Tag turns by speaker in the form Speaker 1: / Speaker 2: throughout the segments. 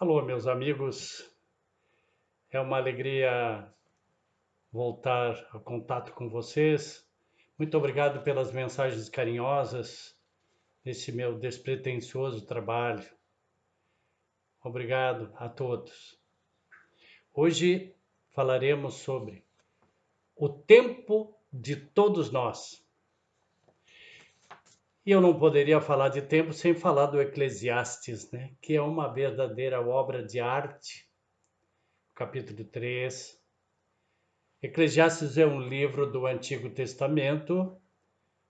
Speaker 1: Alô, meus amigos. É uma alegria voltar ao contato com vocês. Muito obrigado pelas mensagens carinhosas nesse meu despretensioso trabalho. Obrigado a todos. Hoje falaremos sobre o tempo de todos nós. E eu não poderia falar de tempo sem falar do Eclesiastes, né? Que é uma verdadeira obra de arte. Capítulo 3. Eclesiastes é um livro do Antigo Testamento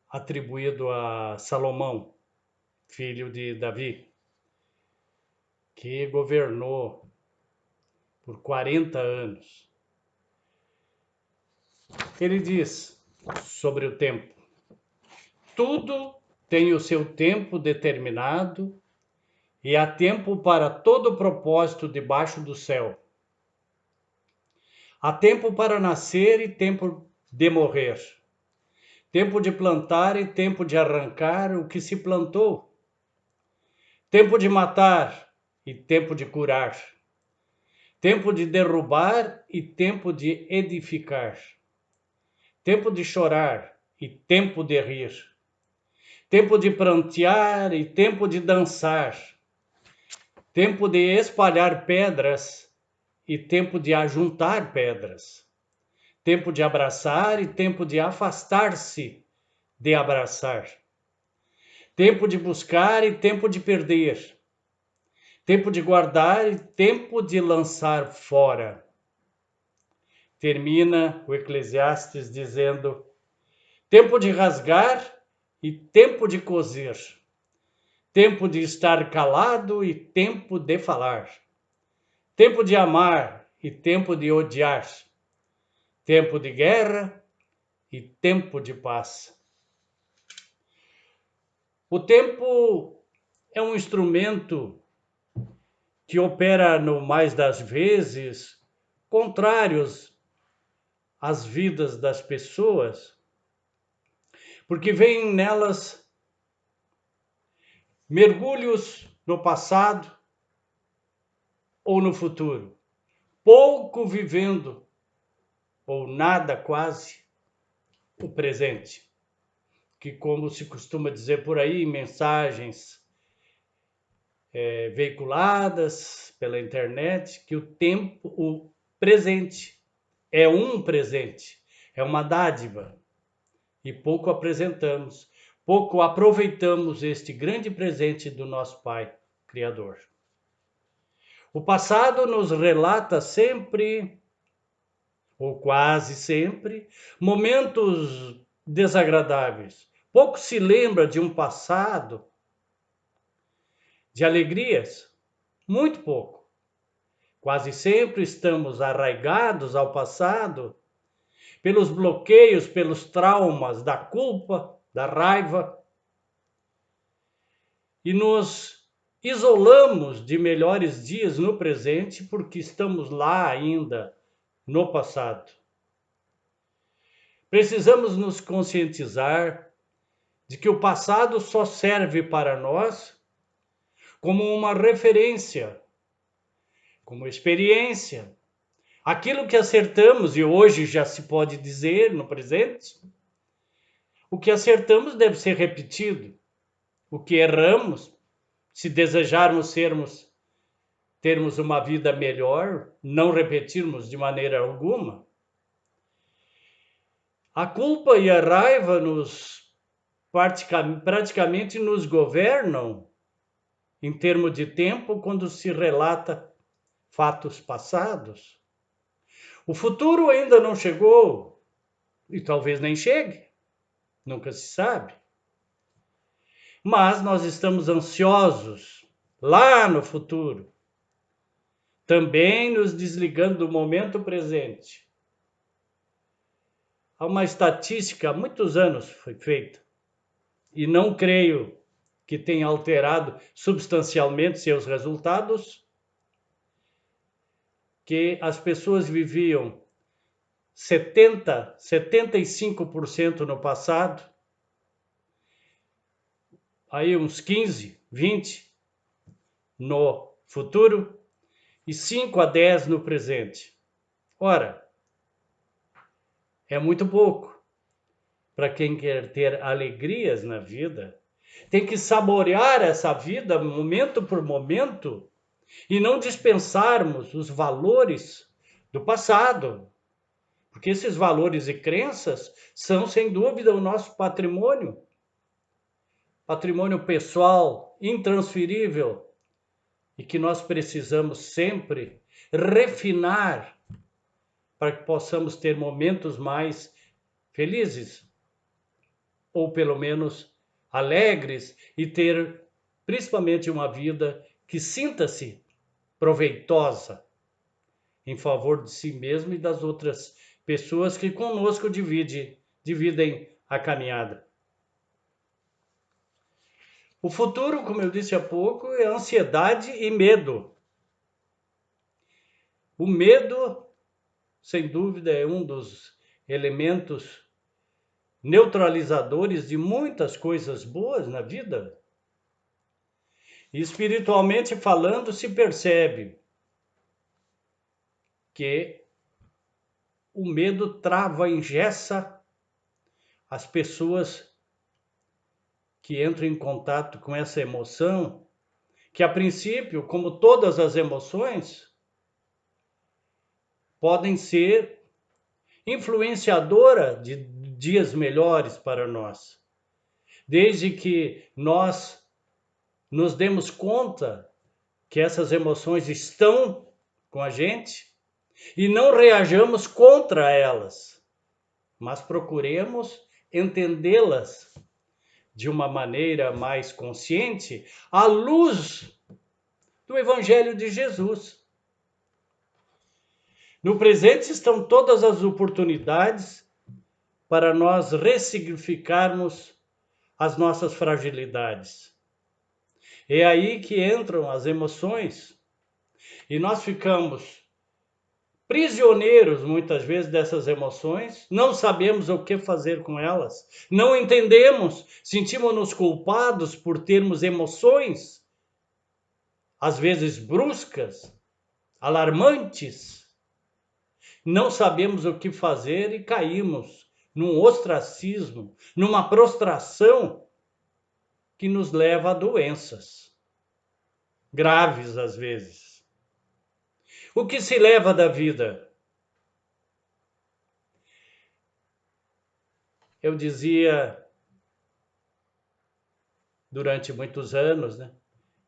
Speaker 1: atribuído a Salomão, filho de Davi, que governou por 40 anos. Ele diz sobre o tempo: tudo tem o seu tempo determinado e há tempo para todo propósito debaixo do céu. Há tempo para nascer e tempo de morrer. Tempo de plantar e tempo de arrancar o que se plantou. Tempo de matar e tempo de curar. Tempo de derrubar e tempo de edificar. Tempo de chorar e tempo de rir. Tempo de prantear e tempo de dançar. Tempo de espalhar pedras e tempo de ajuntar pedras. Tempo de abraçar e tempo de afastar-se de abraçar. Tempo de buscar e tempo de perder. Tempo de guardar e tempo de lançar fora. Termina o Eclesiastes dizendo: tempo de rasgar e tempo de coser. Tempo de estar calado e tempo de falar. Tempo de amar e tempo de odiar. Tempo de guerra e tempo de paz. O tempo é um instrumento que opera, no mais das vezes, contrários às vidas das pessoas, porque vem nelas mergulhos no passado ou no futuro, pouco vivendo, ou nada quase, o presente, que, como se costuma dizer por aí, em mensagens veiculadas pela internet, que o presente é um presente, é uma dádiva, e pouco apresentamos, pouco aproveitamos este grande presente do nosso Pai Criador. O passado nos relata sempre, ou quase sempre, momentos desagradáveis. Pouco se lembra de um passado de alegrias, muito pouco. Quase sempre estamos arraigados ao passado pelos bloqueios, pelos traumas da culpa, da raiva, e nos isolamos de melhores dias no presente porque estamos lá ainda no passado. Precisamos nos conscientizar de que o passado só serve para nós como uma referência, como experiência. Aquilo que acertamos, e hoje já se pode dizer no presente, o que acertamos deve ser repetido. O que erramos, se desejarmos termos uma vida melhor, não repetirmos de maneira alguma. A culpa e a raiva praticamente nos governam em termos de tempo quando se relata fatos passados. O futuro ainda não chegou e talvez nem chegue, nunca se sabe. Mas nós estamos ansiosos lá no futuro, também nos desligando do momento presente. Há uma estatística, há muitos anos foi feita, e não creio que tenha alterado substancialmente seus resultados, que as pessoas viviam 75% no passado, aí uns 15, 20 no futuro, e 5 a 10 no presente. Ora, é muito pouco para quem quer ter alegrias na vida. Tem que saborear essa vida momento por momento e não dispensarmos os valores do passado, porque esses valores e crenças são, sem dúvida, o nosso patrimônio pessoal intransferível e que nós precisamos sempre refinar para que possamos ter momentos mais felizes, ou pelo menos alegres, e ter principalmente uma vida que sinta-se proveitosa em favor de si mesmo e das outras pessoas que conosco dividem a caminhada. O futuro, como eu disse há pouco, é ansiedade e medo. O medo, sem dúvida, é um dos elementos neutralizadores de muitas coisas boas na vida. E espiritualmente falando, se percebe que o medo trava, engessa as pessoas que entram em contato com essa emoção, que a princípio, como todas as emoções, podem ser influenciadora de dias melhores para nós, desde que nós nos demos conta que essas emoções estão com a gente e não reajamos contra elas, mas procuremos entendê-las de uma maneira mais consciente à luz do Evangelho de Jesus. No presente estão todas as oportunidades para nós ressignificarmos as nossas fragilidades. É aí que entram as emoções e nós ficamos prisioneiros muitas vezes dessas emoções, não sabemos o que fazer com elas, não entendemos, sentimos-nos culpados por termos emoções, às vezes bruscas, alarmantes, não sabemos o que fazer e caímos num ostracismo, numa prostração que nos leva a doenças graves às vezes. O que se leva da vida? Eu dizia durante muitos anos,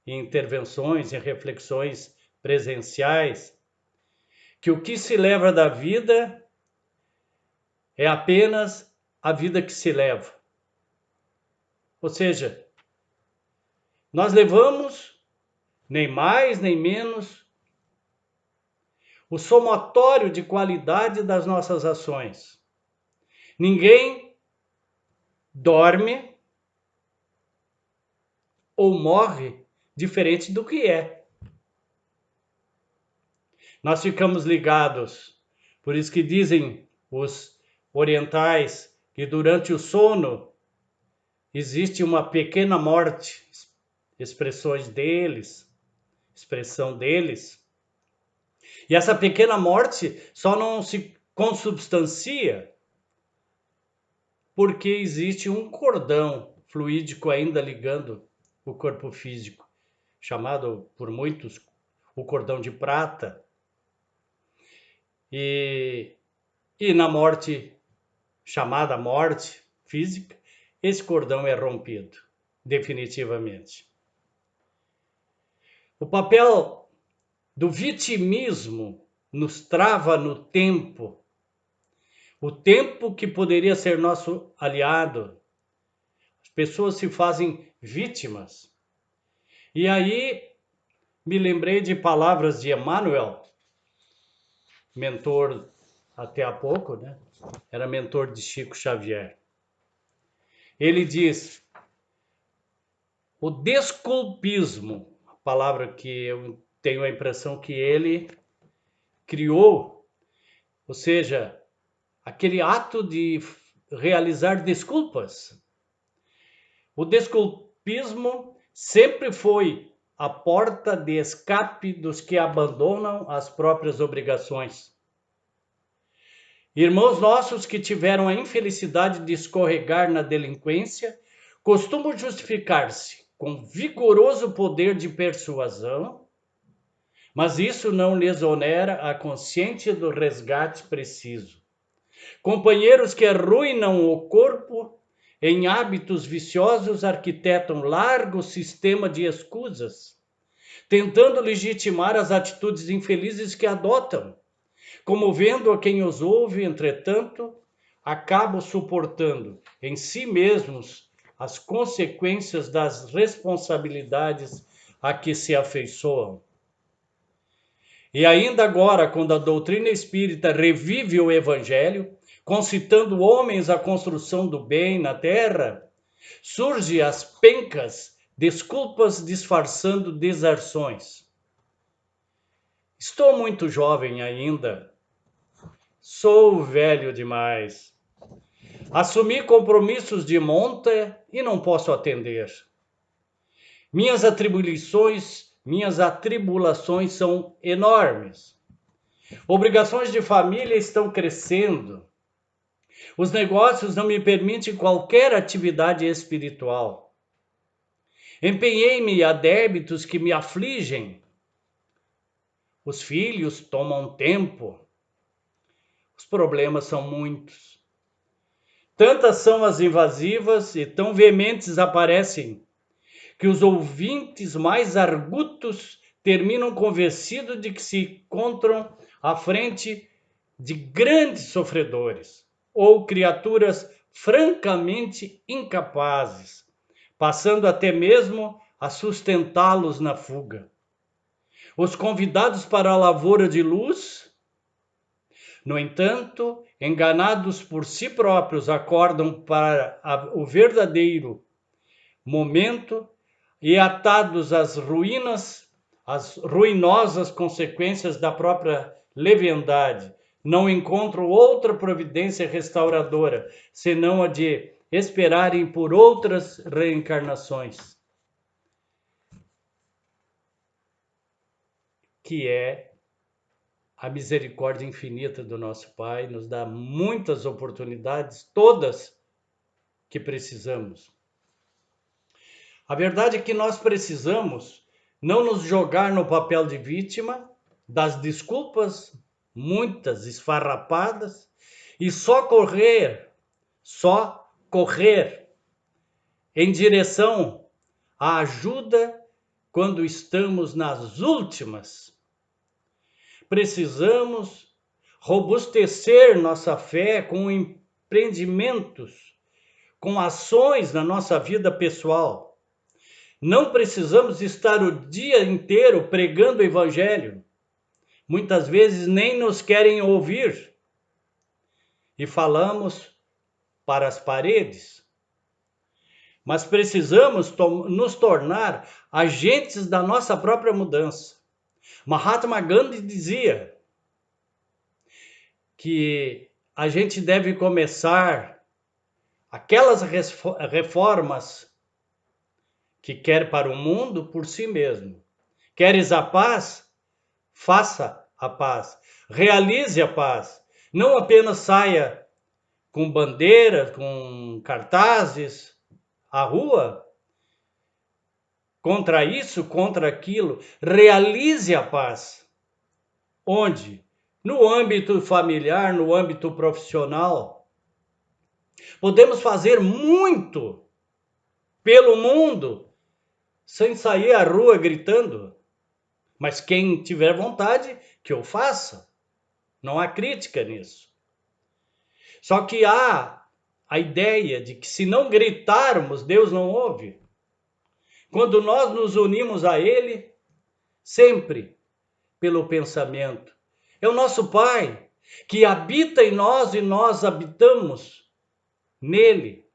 Speaker 1: em intervenções, em reflexões presenciais, que o que se leva da vida é apenas a vida que se leva. Ou seja, nós levamos nem mais nem menos o somatório de qualidade das nossas ações. Ninguém dorme ou morre diferente do que é. Nós ficamos ligados, por isso que dizem os orientais que durante o sono existe uma pequena morte, expressão deles. E essa pequena morte só não se consubstancia porque existe um cordão fluídico ainda ligando o corpo físico, chamado por muitos o cordão de prata. E na morte, chamada morte física, esse cordão é rompido, definitivamente. O papel do vitimismo nos trava no tempo, o tempo que poderia ser nosso aliado. As pessoas se fazem vítimas. E aí me lembrei de palavras de Emmanuel, mentor até há pouco, era mentor de Chico Xavier. Ele diz, o desculpismo, a palavra que eu tenho a impressão que ele criou, ou seja, aquele ato de realizar desculpas. O desculpismo sempre foi a porta de escape dos que abandonam as próprias obrigações. Irmãos nossos que tiveram a infelicidade de escorregar na delinquência costumam justificar-se com vigoroso poder de persuasão, mas isso não lhes onera a consciência do resgate preciso. Companheiros que arruinam o corpo em hábitos viciosos arquitetam largo sistema de escusas, tentando legitimar as atitudes infelizes que adotam. Comovendo a quem os ouve, entretanto, acabam suportando em si mesmos as consequências das responsabilidades a que se afeiçoam. E ainda agora, quando a doutrina espírita revive o Evangelho, concitando homens à construção do bem na terra, surgem as pencas, desculpas disfarçando deserções. Estou muito jovem ainda. Sou velho demais. Assumi compromissos de monta e não posso atender. Minhas atribulações são enormes. Obrigações de família estão crescendo. Os negócios não me permitem qualquer atividade espiritual. Empenhei-me a débitos que me afligem. Os filhos tomam tempo. Os problemas são muitos. Tantas são as invasivas e tão veementes aparecem que os ouvintes mais argutos terminam convencidos de que se encontram à frente de grandes sofredores ou criaturas francamente incapazes, passando até mesmo a sustentá-los na fuga. Os convidados para a lavoura de luz, no entanto, enganados por si próprios, acordam para o verdadeiro momento e atados às ruinosas consequências da própria leviandade, não encontram outra providência restauradora, senão a de esperarem por outras reencarnações, que é a misericórdia infinita do nosso Pai, nos dá muitas oportunidades, todas que precisamos. A verdade é que nós precisamos não nos jogar no papel de vítima das desculpas, muitas esfarrapadas, e só correr em direção à ajuda quando estamos nas últimas. Precisamos robustecer nossa fé com empreendimentos, com ações na nossa vida pessoal. Não precisamos estar o dia inteiro pregando o Evangelho. Muitas vezes nem nos querem ouvir. E falamos para as paredes. Mas precisamos nos tornar agentes da nossa própria mudança. Mahatma Gandhi dizia que a gente deve começar aquelas reformas que quer para o mundo por si mesmo. Queres a paz? Faça a paz. Realize a paz. Não apenas saia com bandeiras, com cartazes à rua, contra isso, contra aquilo. Realize a paz. Onde? No âmbito familiar, no âmbito profissional. Podemos fazer muito pelo mundo sem sair à rua gritando. Mas quem tiver vontade, que eu faça. Não há crítica nisso. Só que há a ideia de que se não gritarmos, Deus não ouve. Quando nós nos unimos a Ele, sempre pelo pensamento. É o nosso Pai que habita em nós e nós habitamos nele.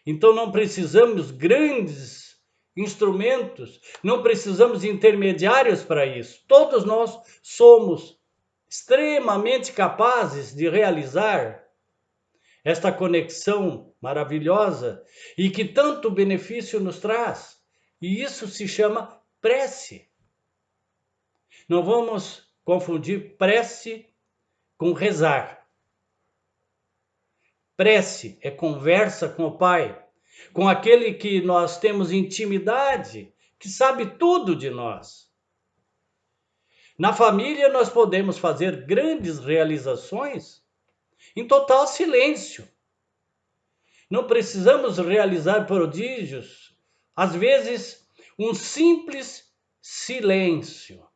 Speaker 1: Então não precisamos grandes instrumentos, não precisamos intermediários para isso. Todos nós somos extremamente capazes de realizar esta conexão maravilhosa e que tanto benefício nos traz. E isso se chama prece. Não vamos confundir prece com rezar. Prece é conversa com o Pai, com aquele que nós temos intimidade, que sabe tudo de nós. Na família, nós podemos fazer grandes realizações em total silêncio. Não precisamos realizar prodígios. Às vezes, um simples silêncio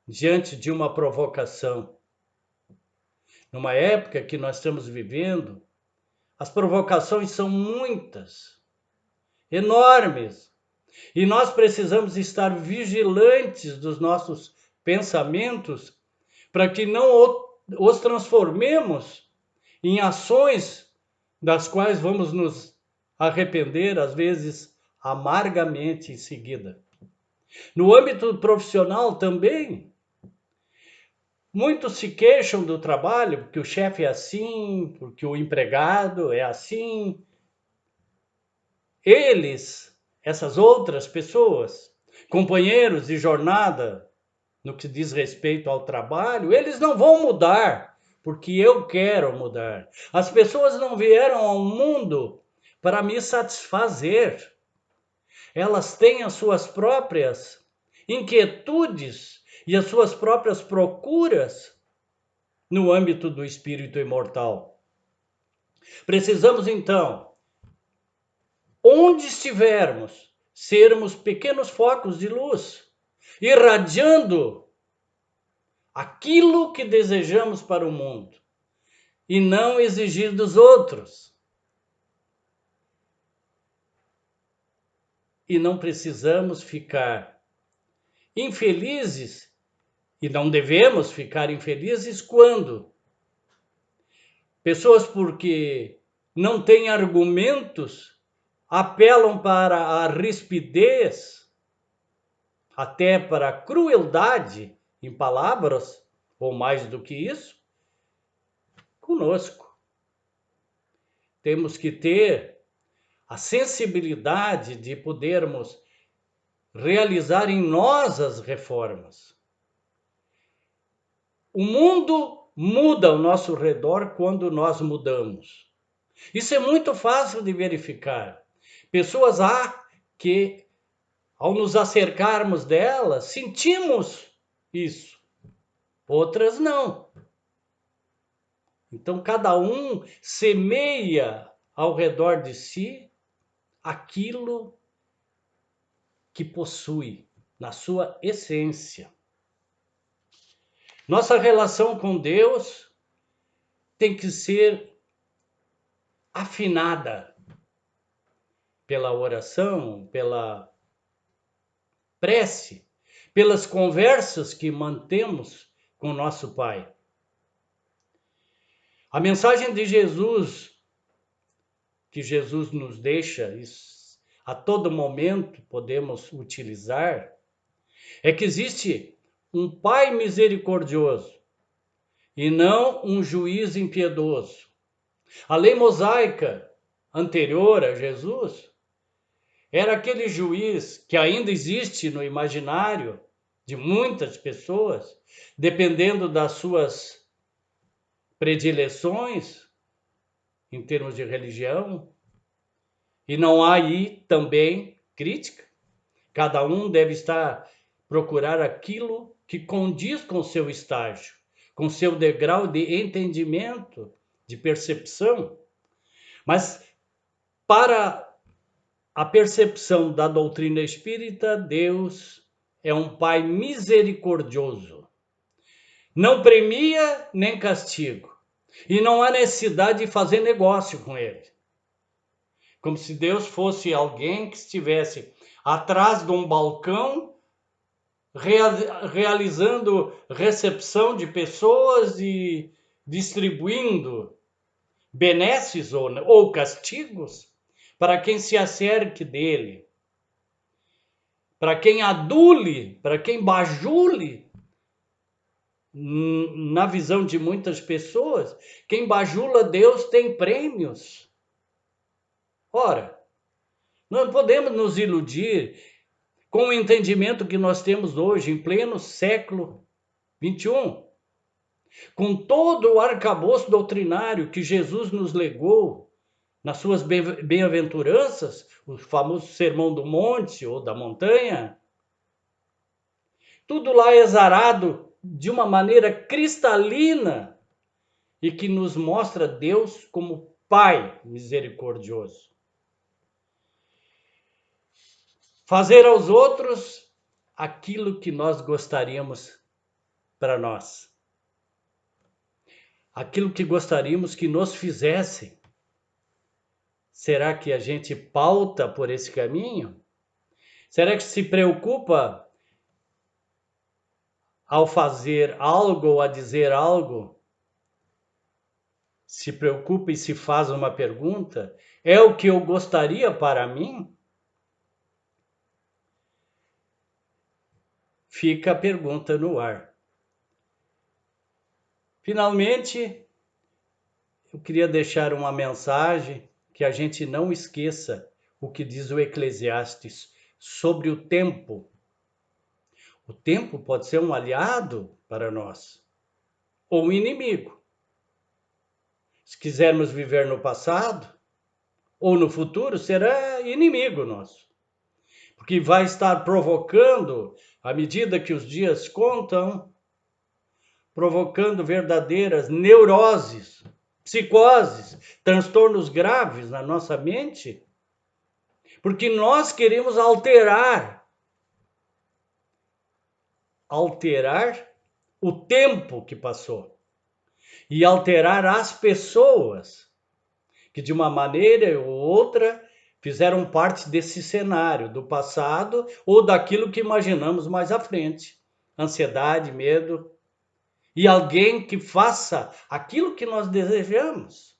Speaker 1: diante de uma provocação. Numa época que nós estamos vivendo, as provocações são muitas, enormes, e nós precisamos estar vigilantes dos nossos pensamentos para que não os transformemos em ações das quais vamos nos arrepender, às vezes amargamente em seguida. No âmbito profissional também, muitos se queixam do trabalho, porque o chefe é assim, porque o empregado é assim. Eles, essas outras pessoas, companheiros de jornada, no que diz respeito ao trabalho, eles não vão mudar, porque eu quero mudar. As pessoas não vieram ao mundo para me satisfazer. Elas têm as suas próprias inquietudes e as suas próprias procuras no âmbito do espírito imortal. Precisamos, então, onde estivermos, sermos pequenos focos de luz, irradiando aquilo que desejamos para o mundo e não exigir dos outros. E não precisamos ficar infelizes, e não devemos ficar infelizes quando pessoas, porque não têm argumentos, apelam para a rispidez, até para a crueldade em palavras, ou mais do que isso, conosco. Temos que ter a sensibilidade de podermos realizar em nós as reformas. O mundo muda ao nosso redor quando nós mudamos. Isso é muito fácil de verificar. Pessoas há que, ao nos acercarmos delas, sentimos isso. Outras não. Então, cada um semeia ao redor de si aquilo que possui na sua essência. Nossa relação com Deus tem que ser afinada pela oração, pela prece, pelas conversas que mantemos com nosso Pai. A mensagem de Jesus, que Jesus nos deixa, a todo momento podemos utilizar, é que existe um Pai misericordioso e não um juiz impiedoso. A lei mosaica anterior a Jesus era aquele juiz que ainda existe no imaginário de muitas pessoas, dependendo das suas predileções em termos de religião, e não há aí também crítica. Cada um deve procurar aquilo que condiz com o seu estágio, com o seu degrau de entendimento, de percepção. Mas para a percepção da doutrina espírita, Deus é um Pai misericordioso. Não premia nem castiga. E não há necessidade de fazer negócio com ele. Como se Deus fosse alguém que estivesse atrás de um balcão, realizando recepção de pessoas e distribuindo benesses ou castigos para quem se acerque dele, para quem adule, para quem bajule. Na visão de muitas pessoas, quem bajula Deus tem prêmios. Ora, não podemos nos iludir. com o entendimento que nós temos hoje, em pleno século XXI, com todo o arcabouço doutrinário que Jesus nos legou nas suas bem-aventuranças, o famoso Sermão do Monte ou da Montanha, tudo lá exarado de uma maneira cristalina e que nos mostra Deus como Pai misericordioso. Fazer aos outros aquilo que nós gostaríamos para nós. Aquilo que gostaríamos que nos fizessem. Será que a gente pauta por esse caminho? Será que se preocupa ao fazer algo ou a dizer algo? Se preocupa e se faz uma pergunta? É o que eu gostaria para mim? Fica a pergunta no ar. Finalmente, eu queria deixar uma mensagem que a gente não esqueça o que diz o Eclesiastes sobre o tempo. O tempo pode ser um aliado para nós ou um inimigo. Se quisermos viver no passado ou no futuro, será inimigo nosso. Porque vai estar provocando, à medida que os dias contam, provocando verdadeiras neuroses, psicoses, transtornos graves na nossa mente, porque nós queremos alterar o tempo que passou e alterar as pessoas que de uma maneira ou outra fizeram parte desse cenário do passado ou daquilo que imaginamos mais à frente. Ansiedade, medo, e alguém que faça aquilo que nós desejamos.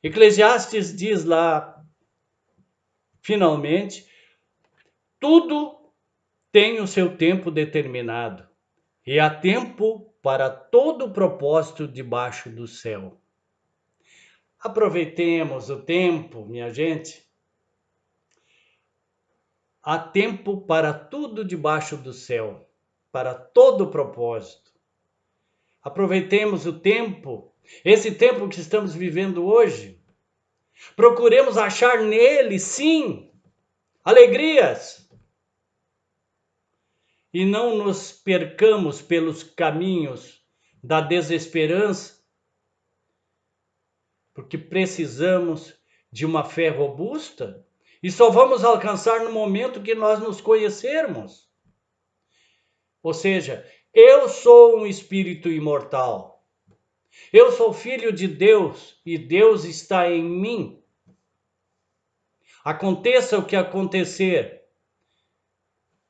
Speaker 1: Eclesiastes diz lá, finalmente, tudo tem o seu tempo determinado e há tempo para todo o propósito debaixo do céu. Aproveitemos o tempo, minha gente. Há tempo para tudo debaixo do céu, para todo o propósito. Aproveitemos o tempo, esse tempo que estamos vivendo hoje. Procuremos achar nele, sim, alegrias. E não nos percamos pelos caminhos da desesperança, porque precisamos de uma fé robusta e só vamos alcançar no momento que nós nos conhecermos. Ou seja, eu sou um espírito imortal. Eu sou filho de Deus e Deus está em mim. Aconteça o que acontecer,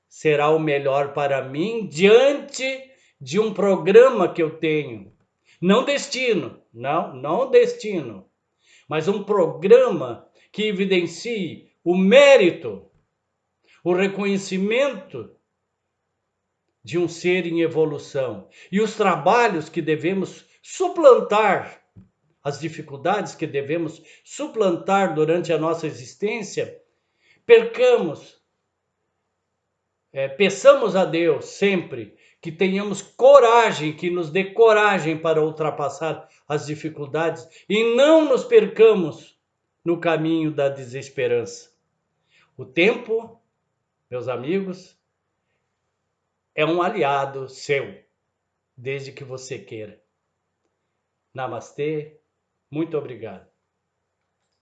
Speaker 1: será o melhor para mim diante de um programa que eu tenho. Não destino, não destino, mas um programa que evidencie o mérito, o reconhecimento de um ser em evolução e os trabalhos que devemos suplantar, as dificuldades que devemos suplantar durante a nossa existência, peçamos a Deus sempre que tenhamos coragem, que nos dê coragem para ultrapassar as dificuldades e não nos percamos no caminho da desesperança. O tempo, meus amigos, é um aliado seu, desde que você queira. Namastê, muito obrigado.